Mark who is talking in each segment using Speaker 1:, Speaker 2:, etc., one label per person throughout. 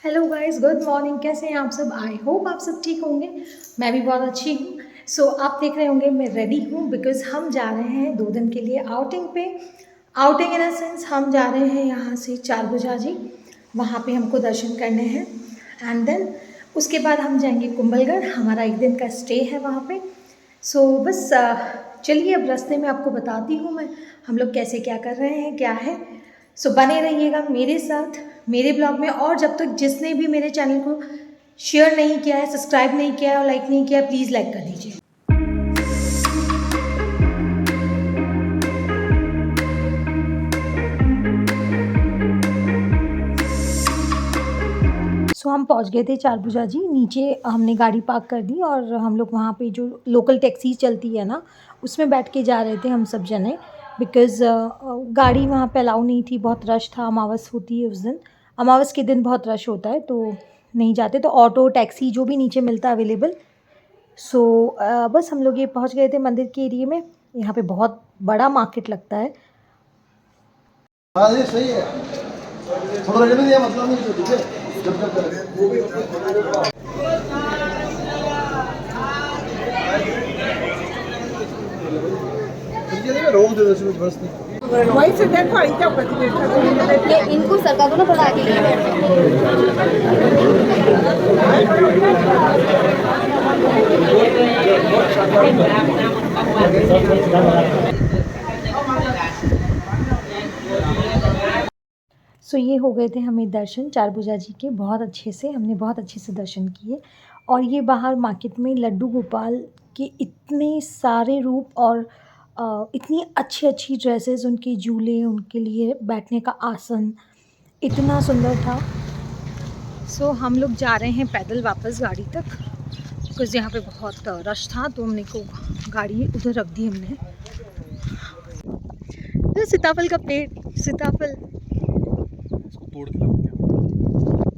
Speaker 1: Hello guys, good morning. कैसे हैं आप सब? आई होप आप सब ठीक होंगे। मैं भी बहुत अच्छी हूँ। आप देख रहे होंगे मैं रेडी हूँ बिकॉज़ हम जा रहे हैं 2 दिन के लिए आउटिंग पे। आउटिंग इन अ सेंस हम जा रहे हैं यहाँ से चार बुजाजी, वहाँ पे हमको दर्शन करने हैं। एंड देन उसके बाद हम जाएंगे कुंभलगढ़, हमारा 1 दिन का स्टे है वहाँ पे। बस चलिए अब रास्ते में आपको बताती हूँ मैं हम लोग कैसे क्या कर रहे हैं क्या है। बने रहिएगा मेरे साथ मेरे ब्लॉग में। और जब तक जिसने भी मेरे चैनल को शेयर नहीं किया है, सब्सक्राइब नहीं किया है और लाइक नहीं किया है, प्लीज़ लाइक कर दीजिए। हम पहुंच गए थे चार भुजा जी। नीचे हमने गाड़ी पार्क कर दी और हम लोग वहाँ पे जो लोकल टैक्सी चलती है ना, उसमें बैठ के जा रहे थे हम सब जने। बिकॉज़ गाड़ी वहाँ पे अलाउ नहीं थी, बहुत रश था। अमावस होती है उस दिन, अमावस के दिन बहुत रश होता है तो नहीं जाते। तो ऑटो टैक्सी जो भी नीचे मिलता है अवेलेबल। बस हम लोग ये पहुँच गए थे मंदिर के एरिए में। यहाँ पे बहुत बड़ा मार्केट लगता है।
Speaker 2: हाँ ये सही है। थोड़ा रेट में दिया मतलब नहीं ठीक है। जब तक वो भी रोक दे दो बस
Speaker 3: वहीं से देखो क्या ये इनको सरकार को ना थोड़ा आगे ले
Speaker 1: ये हो गए थे हमें दर्शन चार भुजा जी के, बहुत अच्छे से। हमने बहुत अच्छे से दर्शन किए। और ये बाहर मार्केट में लड्डू गोपाल के इतने सारे रूप और इतनी अच्छी अच्छी ड्रेसेस, उनके झूले, उनके लिए बैठने का आसन इतना सुंदर था। हम लोग जा रहे हैं पैदल वापस गाड़ी तक बिकॉज़ यहाँ पे बहुत रश था तो हमने को गाड़ी उधर रख दी हमने। तो सीताफल का पेड़, सीताफल
Speaker 2: तोड़ के लाओ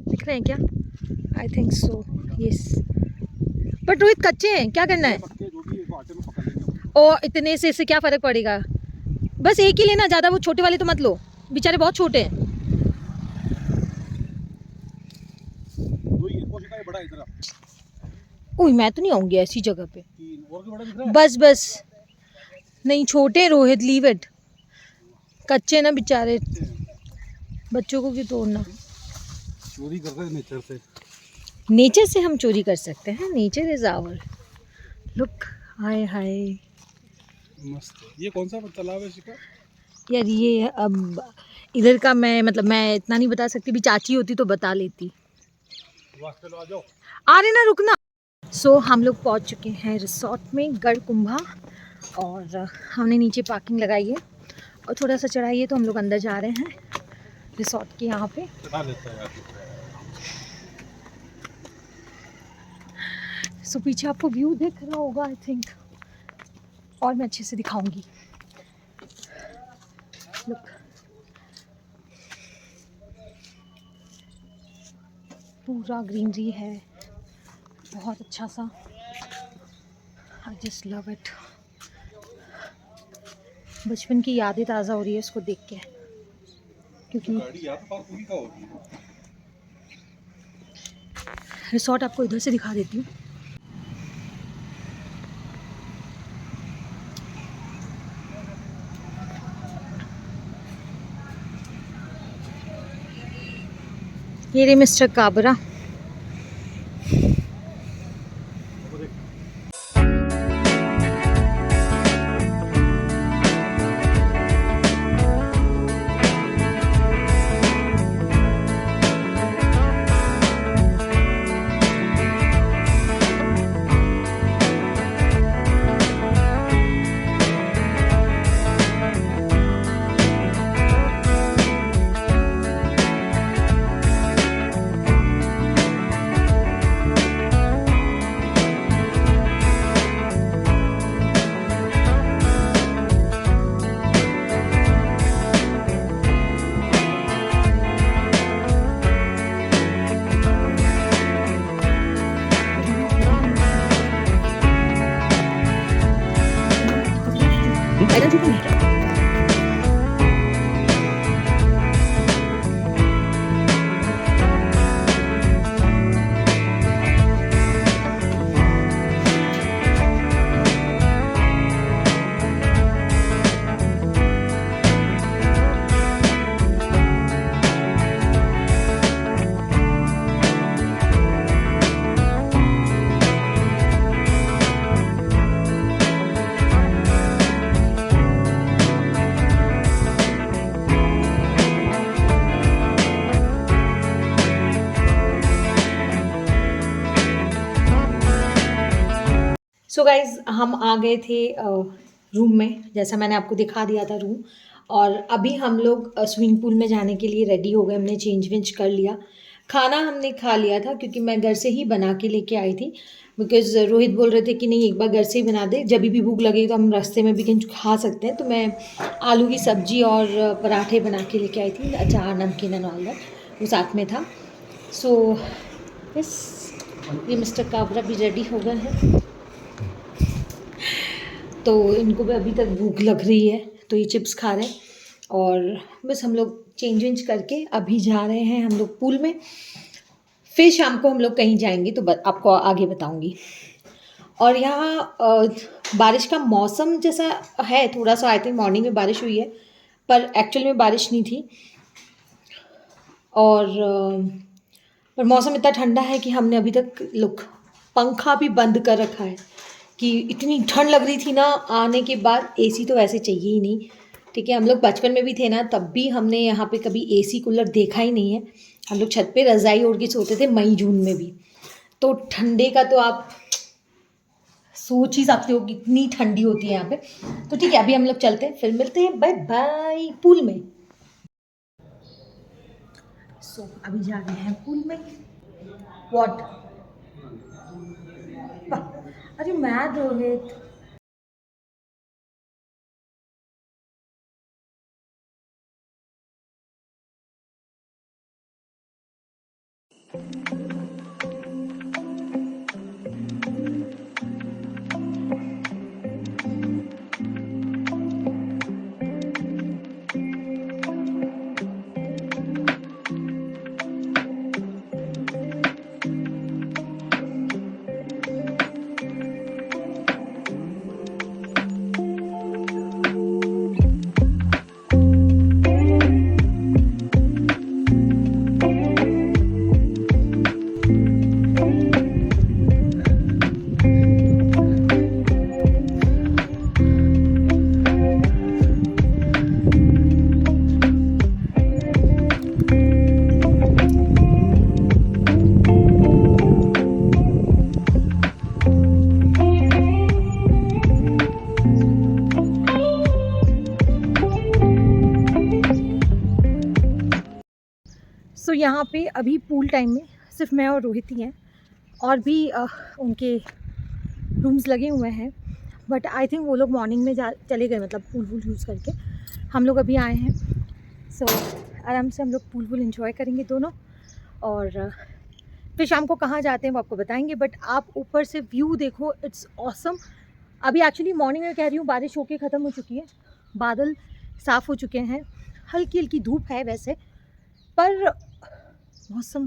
Speaker 1: दिख रहे हैं क्या? I think so, yes. But Rohit कच्चे हैं, क्या करना है? ओ इतने से क्या फ़र्क पड़ेगा? बस एक ही लेना, ज़्यादा वो छोटे वाले तो मत लो, बेचारे बहुत छोटे हैं। ओह मैं तो नहीं आऊँगी ऐसी जगह पे। बस बस नहीं, छोटे रोहित, लीव इट। कच्चे ना बेचारे, बच्चों को क्यों तोड़ना।
Speaker 2: चोरी करते हैं नेचर से।
Speaker 1: नेचर से हम चोरी कर सकते हैं। Nature is our. Look, hi hi
Speaker 2: मस्त। ये कौन सा तालाब है शिका?
Speaker 1: यार ये अब इधर का मैं मैं इतना नहीं बता सकती, भी चाची होती तो बता लेती। आ रहे ना, रुकना। हम लोग पहुंच चुके हैं रिसोर्ट में गढ़ कुंभा। और हमने नीचे पार्किंग लगाई है और थोड़ा सा चढ़ाई है तो हम लोग अंदर जा रहे हैं रिसोर्ट के यहाँ पे। पीछे आपको व्यू दिख रहा होगा आई थिंक, और मैं अच्छे से दिखाऊंगी। लुक, पूरा ग्रीनरी है, बहुत अच्छा सा। I just love it. बचपन की यादें ताज़ा हो रही है इसको देख के, क्योंकि रिसोर्ट आपको इधर से दिखा देती हूँ। ये रे मिस्टर काबरा। सो गाइज हम आ गए थे रूम में, जैसा मैंने आपको दिखा दिया था रूम। और अभी हम लोग स्विमिंग पूल में जाने के लिए रेडी हो गए। हमने चेंज वेंज कर लिया, खाना हमने खा लिया था क्योंकि मैं घर से ही बना के लेके आई थी। बिकॉज़ रोहित बोल रहे थे कि नहीं एक बार घर से ही बना दे, जब भी भूख लगे तो हम रास्ते में भी कहीं खा सकते हैं। तो मैं आलू की सब्ज़ी और पराठे बना के लेके आई थी, अचार नमकीन एंड ऑल दैट वो साथ में था। सो यस, ये मिस्टर काबरा भी रेडी हो गए हैं। तो इनको भी अभी तक भूख लग रही है तो ये चिप्स खा रहे हैं। और बस हम लोग चेंज वेंज करके अभी जा रहे हैं हम लोग पूल में। फिर शाम को हम लोग कहीं जाएंगे तो आपको आगे बताऊंगी। और यहाँ बारिश का मौसम जैसा है थोड़ा सा। आई थिंक मॉर्निंग में बारिश हुई है पर एक्चुअल में बारिश नहीं थी। और पर मौसम इतना ठंडा है कि हमने अभी तक पंखा भी बंद कर रखा है कि इतनी ठंड लग रही थी ना। आने के बाद एसी तो वैसे चाहिए ही नहीं, ठीक है। हम लोग बचपन में भी थे ना, तब भी हमने यहाँ पे कभी एसी कूलर देखा ही नहीं है। हम लोग छत पे रज़ाई ओढ़ के सोते थे मई जून में भी। तो ठंडे का तो आप सोच ही सकते हो कितनी ठंडी होती है यहाँ पे। तो ठीक है, अभी हम लोग चलते हैं, फिर मिलते हैं, बाय बाय पूल में। सो अभी जा रहे हैं पूल में। व्हाट? अरे मैड रोहित। सो यहाँ पे अभी पूल टाइम में सिर्फ मैं और रोहित ही हैं, और भी उनके रूम्स लगे हुए हैं। बट आई थिंक वो लोग मॉर्निंग में चले गए, मतलब पूल वूल यूज़ करके। हम लोग अभी आए हैं। सो आराम से हम लोग पूल वूल एंजॉय करेंगे दोनों। और फिर शाम को कहाँ जाते हैं वो आपको बताएंगे। बट आप ऊपर से व्यू देखो, इट्स ऑसम। अभी एक्चुअली मॉर्निंग में कह रही हूँ बारिश होके ख़त्म हो चुकी है, बादल साफ़ हो चुके हैं, हल्की हल्की धूप है वैसे, पर मौसम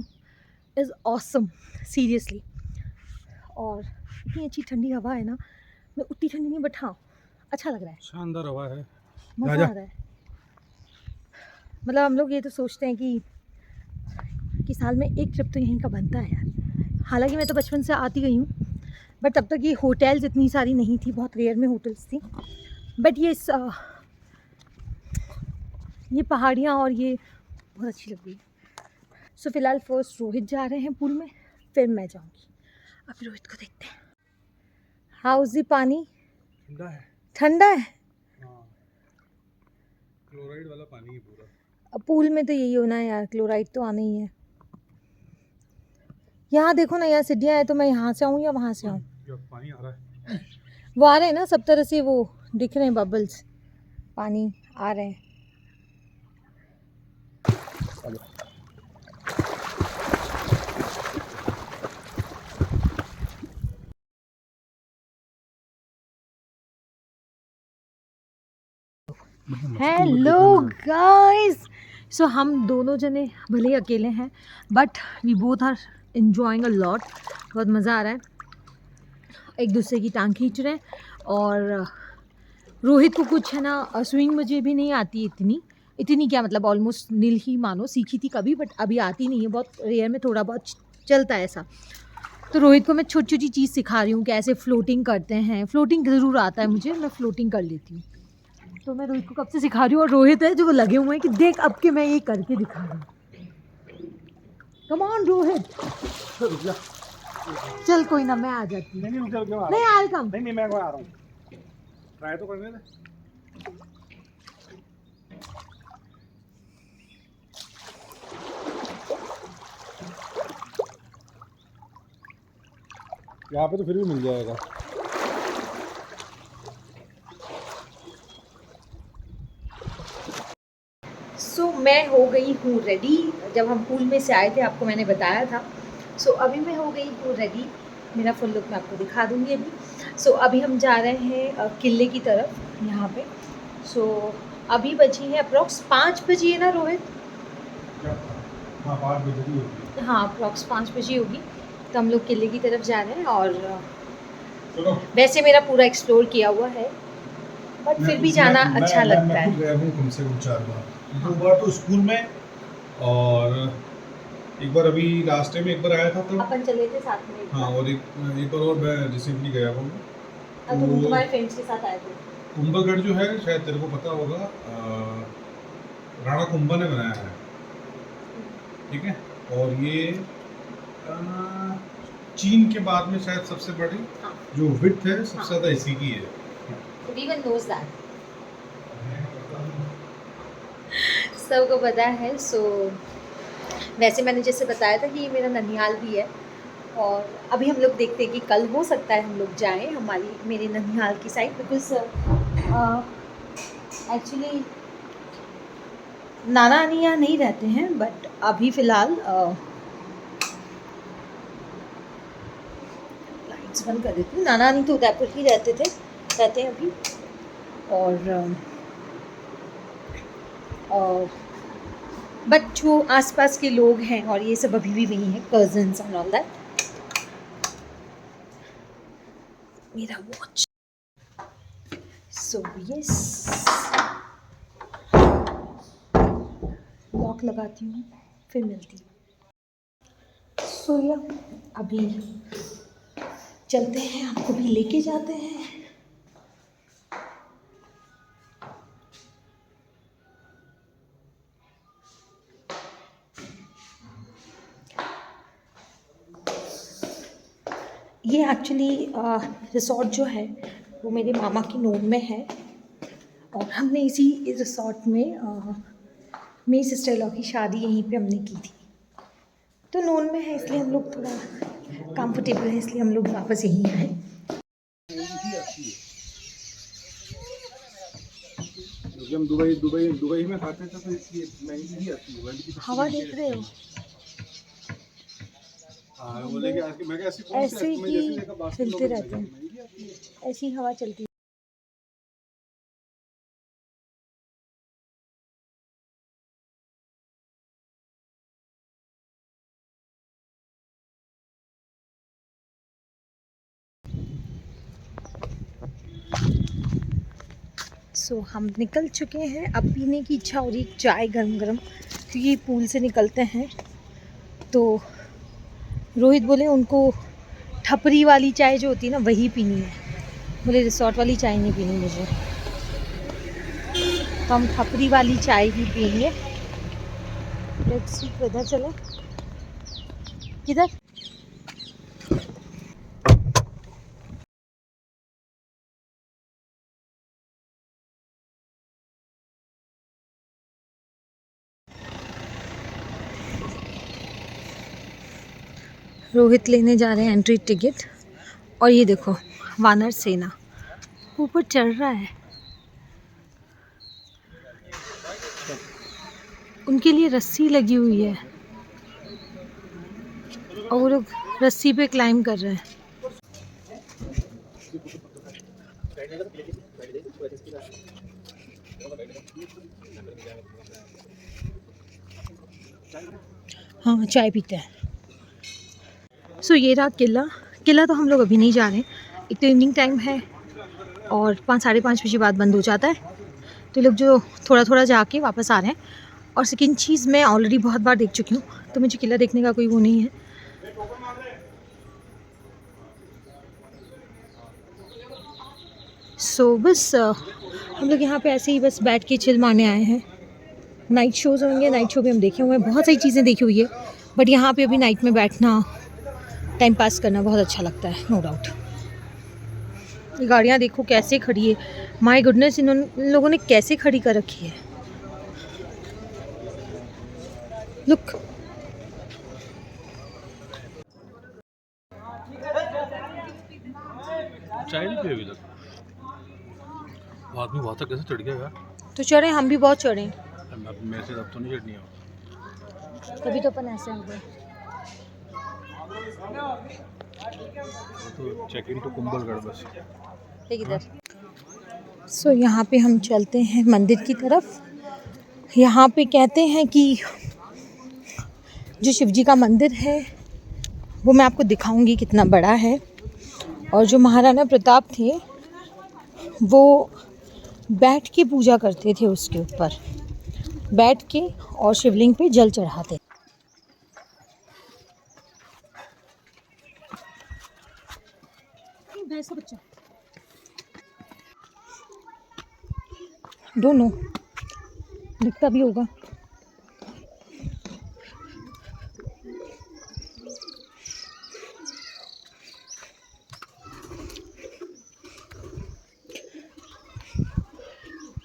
Speaker 1: इज़ ऑसम सीरियसली। और इतनी अच्छी ठंडी हवा है ना, मैं उतनी ठंडी नहीं बट हाँ अच्छा लग रहा है,
Speaker 4: शानदार हवा है,
Speaker 1: मज़ा आ रहा है। मतलब हम लोग ये तो सोचते हैं कि साल में एक ट्रिप तो यहीं का बनता है यार। हालांकि मैं तो बचपन से आती गई हूँ, बट तब तक ये होटल्स इतनी सारी नहीं थी, बहुत रेयर में होटल्स थी। बट ये पहाड़ियाँ और ये बहुत अच्छी लग रही है। सो फिलहाल फर्स्ट रोहित जा रहे हैं पूल में, फिर मैं जाऊंगी। अब रोहित को देखते हैं। हाउस दी पानी
Speaker 4: ठंडा है।
Speaker 1: ठंडा है।
Speaker 4: हाँ, क्लोराइड वाला पानी है पूरा।
Speaker 1: अब पूल में तो यही होना है यार, क्लोराइड तो आना ही है। यहाँ देखो ना, यहाँ सीढ़ियाँ हैं, तो मैं यहाँ से आऊँ या वहाँ से आऊँ?
Speaker 4: जब पानी आ रहा है
Speaker 1: वो आ रहे हैं ना सब तरह से, वो दिख रहे हैं बबल्स, पानी आ रहे हैं। Hello guys. सो हम दोनों जने भले ही अकेले हैं, but we both are enjoying a lot. बहुत मज़ा आ रहा है, एक दूसरे की टांग खींच रहे हैं। और रोहित को कुछ है ना, स्विंग मुझे भी नहीं आती इतनी क्या, मतलब ऑलमोस्ट नील ही मानो, सीखी थी कभी बट अभी आती नहीं है, बहुत रेयर में थोड़ा बहुत चलता है ऐसा। तो रोहित को मैं छोटी छोटी चीज़ सिखा रही हूँ, कैसे फ्लोटिंग करते हैं। फ्लोटिंग ज़रूर आता है मुझे, मैं फ्लोटिंग कर लेती हूँ। तो मैं रोहित को कब से सिखा रही हूँ, और रोहित है जो वो लगे हुए हैं कि देख अब के मैं ये करके दिखा रही हूँ। Come on Rohit. चल कोई ना, मैं आ जाती हूँ।
Speaker 4: नहीं नहीं रुक क्यों आ
Speaker 1: नहीं, आई कम।
Speaker 4: नहीं नहीं मैं आ रहा हूँ, ट्राई तो करने दे। यहाँ पे तो फिर भी मिल जाएगा।
Speaker 1: सो मैं हो गई हूँ रेडी। जब हम पूल में से आए थे आपको मैंने बताया था। सो अभी मैं हो गई हूँ रेडी। मेरा फुल लुक मैं आपको दिखा दूँगी अभी। सो अभी हम जा रहे हैं किले की तरफ यहाँ पे। सो अभी बजी है अप्रॉक्स 5 बजी है ना रोहित?
Speaker 4: हाँ 5 बजे की होगी।
Speaker 1: हाँ अप्रॉक्स 5 बजी होगी। तो हम लोग किले की तरफ जा रहे हैं और
Speaker 4: चलो।
Speaker 1: वैसे मेरा पूरा एक्सप्लोर किया हुआ है बट फिर भी जाना अच्छा लगता है।
Speaker 4: मैं गया हूँ कम से कम 4 बार, 2 बार तो स्कूल में और एक बार अभी लास्ट टाइम एक बार आया था तब।
Speaker 1: अपन चले थे साथ में।
Speaker 4: हाँ और एक बार और मैं रिसेंटली गया हूँ।
Speaker 1: तुम तुम्हारे फ्रेंड्स के साथ आए थे।
Speaker 4: कुंभलगढ़ जो है शायद तेरे को पता होगा, राणा कुंभा ने बनाया है, ठीक है। और ये चीन के बाद में शायद सबसे बड़ी जो विड्थ है सबसे ज़्यादा इसी की है।
Speaker 1: Everyone knows that. सबको पता है। सो वैसे मैंने जैसे बताया था कि ये मेरा ननिहाल भी है और अभी हम लोग देखते हैं कि कल हो सकता है हम लोग जाएं मेरे ननिहाल की साइड, बिकॉज एक्चुअली नाना नानी यहाँ नहीं रहते हैं बट अभी फ़िलहाल लाइट्स बंद कर देती हूँ। नाना नानी तो उदयपुर ही रहते हैं अभी और बट जो आसपास के लोग हैं और ये सब अभी भी वही हैं, कज़न्स एंड ऑल दैट। मेरा वॉच। सो यस, लॉक लगाती हूँ फिर मिलती हूँ। सो या अभी चलते हैं, आपको भी लेके जाते हैं। ये एक्चुअली रिसॉर्ट जो है वो मेरे मामा की नोन में है और हमने इसी रिसॉर्ट में मेरी सिस्टर लॉ की शादी यहीं पे हमने की थी। तो नोन में है इसलिए हम लोग थोड़ा कंफर्टेबल है, इसलिए हम लोग वापस यहीं आए।
Speaker 4: हम दुबई में खाते थे तो इसलिए महंगी ही आती है। वर्ल्ड की
Speaker 1: हवा देख रहे हो?
Speaker 4: हाँ वो लेके आज के मैं
Speaker 1: ऐसे ही चलते रहते हैं, ऐसी हवा चलती है। सो हम निकल चुके हैं। अब पीने की इच्छा हो रही है चाय गरम गरम, क्योंकि पूल से निकलते हैं तो रोहित बोले उनको ठपरी वाली चाय जो होती है ना वही पीनी है, बोले रिसॉर्ट वाली चाय नहीं पीनी मुझे। तो हम ठपरी वाली चाय ही पियेंगे। लेट्स सी किधर चले, किधर? रोहित लेने जा रहे हैं एंट्री टिकट और ये देखो वानर सेना ऊपर चढ़ रहा है। उनके लिए रस्सी लगी हुई है और वो लोग रस्सी पे क्लाइंब कर रहे हैं। हाँ चाय पीते हैं। सो ये रहा किला तो हम लोग अभी नहीं जा रहे हैं, एक तो इवनिंग टाइम है और 5-5:30 बजे बाद बंद हो जाता है। तो ये लोग जो थोड़ा थोड़ा जाके वापस आ रहे हैं। और सेकेंड चीज़ मैं ऑलरेडी बहुत बार देख चुकी हूँ तो मुझे किला देखने का कोई वो नहीं है। सो बस हम लोग यहाँ पे ऐसे ही बस बैठ के चिल मारने आए हैं। नाइट शोज़ होंगे, नाइट शो भी हम देखे हुए हैं, बहुत सारी चीज़ें देखी हुई है बट यहाँ पे अभी नाइट में बैठना टाइम पास करना बहुत अच्छा लगता है, नो डाउट। ये गाड़ियाँ देखो कैसे खड़ी है, माय गुडनेस, इन लोगों ने कैसे खड़ी कर रखी है। लुक,
Speaker 4: चाय नहीं पी अभी तक। आदमी वहाँ तक कैसे चढ़ गया यार?
Speaker 1: तो चढ़े, हम भी बहुत चढ़े,
Speaker 4: अब मेरे से अब तो नहीं चढ़नी है।
Speaker 1: तभी तो अपन ऐसे हो गए।
Speaker 4: तो चेक इन टू कुंभलगढ़ बस।
Speaker 1: इधर सो यहाँ पे हम चलते हैं मंदिर की तरफ। यहाँ पे कहते हैं कि जो शिवजी का मंदिर है वो मैं आपको दिखाऊंगी कितना बड़ा है, और जो महाराणा प्रताप थे वो बैठ के पूजा करते थे, उसके ऊपर बैठ के और शिवलिंग पे जल चढ़ाते। भैंस का बच्चा, डोंट नो, दिखता भी होगा।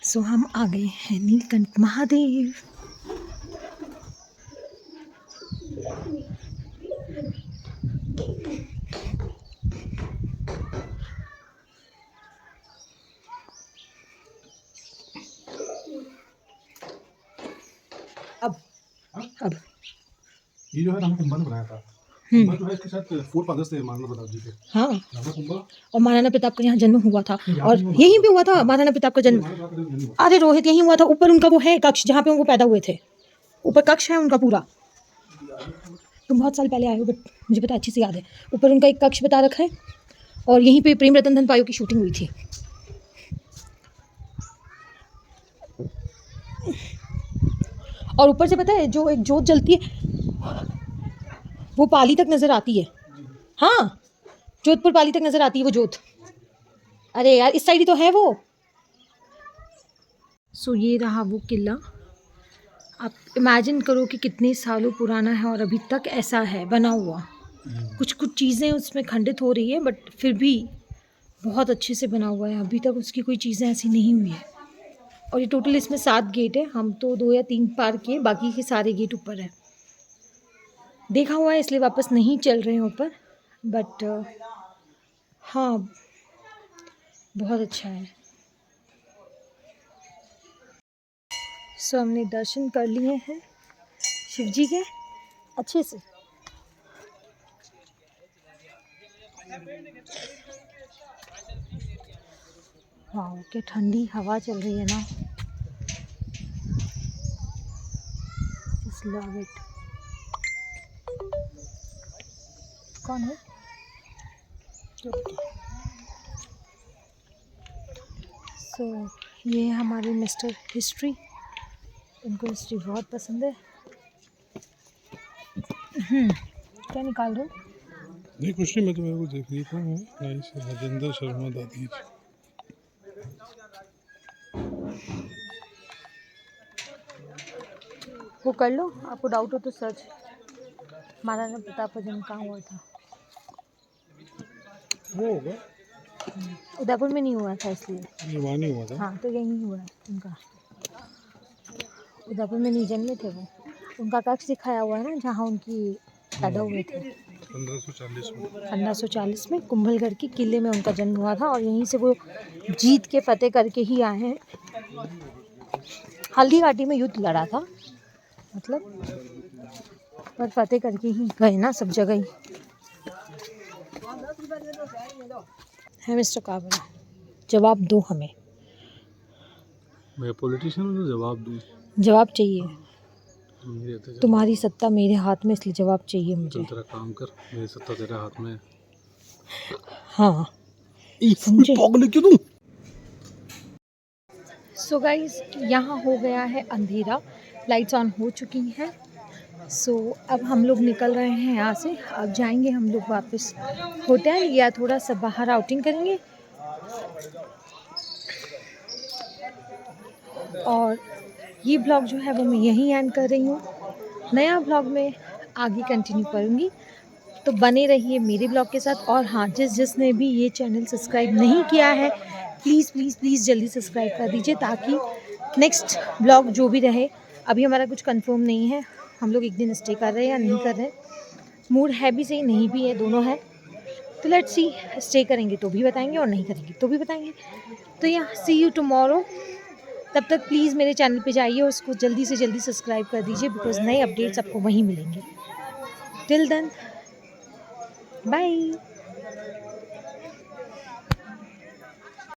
Speaker 1: सो हम आ गए हैं नीलकंठ महादेव। अब
Speaker 4: ये जो है राम कुंभा ने बनाया था। कुंभा जो है इसके साथ 4 फादर्स थे महाराणा प्रताप जी के।
Speaker 1: हाँ,
Speaker 4: राणा कुंभा
Speaker 1: और महाराणा प्रताप का यहाँ जन्म हुआ था, और यहीं पे हुआ था महाराणा प्रताप का जन्म। अरे रोहित, यहीं हुआ था। ऊपर उनका वो है कक्ष जहाँ पे वो पैदा हुए थे, ऊपर कक्ष है उनका पूरा। तुम बहुत साल पहले आए हो बट मुझे पता अच्छे से याद है। ऊपर उनका एक कक्ष बता रखा है, और यहीं पे प्रेम रतन धन पायो की शूटिंग हुई थी। और ऊपर से पता है जो एक जोत जलती है वो पाली तक नजर आती है। हाँ, जोधपुर पाली तक नजर आती है वो जोत। अरे यार, इस साइड ही तो है वो। सो ये रहा वो किला। आप इमेजिन करो कि कितने सालों पुराना है और अभी तक ऐसा है बना हुआ। कुछ कुछ चीज़ें उसमें खंडित हो रही है बट फिर भी बहुत अच्छे से बना हुआ है। अभी तक उसकी कोई चीज़ें ऐसी नहीं हुई है। और ये टोटल इसमें 7 गेट है। हम तो 2 या 3 पार किए, बाकी के सारे गेट ऊपर है। देखा हुआ है इसलिए वापस नहीं चल रहे हैं ऊपर, बट हाँ बहुत अच्छा है। सो हमने दर्शन कर लिए हैं शिव जी के अच्छे से। वाह, क्या ठंडी हवा चल रही है ना। Just love it। कौन है? सो ये हमारे मिस्टर हिस्ट्री, इनको हिस्ट्री बहुत पसंद है। क्या निकाल रहे हो?
Speaker 4: नहीं कुछ नहीं, मैं तो मेरे को देख रही था। नाइस, राजेंद्र शर्मा दादी।
Speaker 1: वो कर लो, आपको डाउट हो तो सर्च। महाराणा प्रताप का जन्म कहाँ हुआ था?
Speaker 4: वो होगा
Speaker 1: उदयपुर में नहीं हुआ था, इसलिए।
Speaker 4: ये वहाँ नहीं हुआ था।
Speaker 1: हाँ, तो यहीं हुआ है उनका। उदयपुर में नहीं जन्मे थे वो। उनका कक्ष दिखाया हुआ है ना जहाँ उनकी पैदा हुए थे।
Speaker 4: 1540 में।
Speaker 1: 1540 में कुंभलगढ़ के किले में उनका जन्म हुआ था, और यहीं से वो जीत के फतेह करके ही आए हैं। हल्दी घाटी में युद्ध लड़ा था, मतलब, पर फतेह करके ही गए ना सब जगह ही। है मिस्टर काबरा, जवाब दो हमें।
Speaker 4: मैं पॉलिटिशियन हूँ तो जवाब दूँ।
Speaker 1: जवाब चाहिए।
Speaker 4: नहीं रहते जवाब।
Speaker 1: तुम्हारी सत्ता मेरे हाथ में, इसलिए जवाब चाहिए
Speaker 4: चल
Speaker 1: मुझे।
Speaker 4: तेरा काम कर, मेरी सत्ता तेरे हाथ में है।
Speaker 1: हाँ,
Speaker 4: समझे? पागल क्यों तू?
Speaker 1: सो गाइस, यहाँ हो गया है अंधेरा, लाइट्स ऑन हो चुकी हैं। सो अब हम लोग निकल रहे हैं यहाँ से। अब जाएंगे हम लोग वापस होटल, या थोड़ा सा बाहर आउटिंग करेंगे। और ये ब्लॉग जो है वो मैं यहीं एंड कर रही हूँ। नया ब्लॉग में आगे कंटिन्यू करूँगी। तो बने रहिए मेरे ब्लॉग के साथ। और हाँ, जिसने भी ये चैनल सब्सक्राइब नहीं किया है प्लीज़ प्लीज़ प्लीज़ जल्दी सब्सक्राइब कर दीजिए, ताकि नेक्स्ट ब्लॉग जो भी रहे, अभी हमारा कुछ कंफर्म नहीं है, हम लोग एक दिन स्टे कर रहे हैं या नहीं कर रहे, मूड है भी सही नहीं भी है, दोनों है। तो लेट्स सी, स्टे करेंगे तो भी बताएंगे और नहीं करेंगे तो भी बताएंगे। तो या सी यू टुमारो। तब तक प्लीज़ मेरे चैनल पे जाइए और उसको जल्दी से जल्दी सब्सक्राइब कर दीजिए, बिकॉज नए अपडेट्स आपको वहीं मिलेंगे। Till then bye.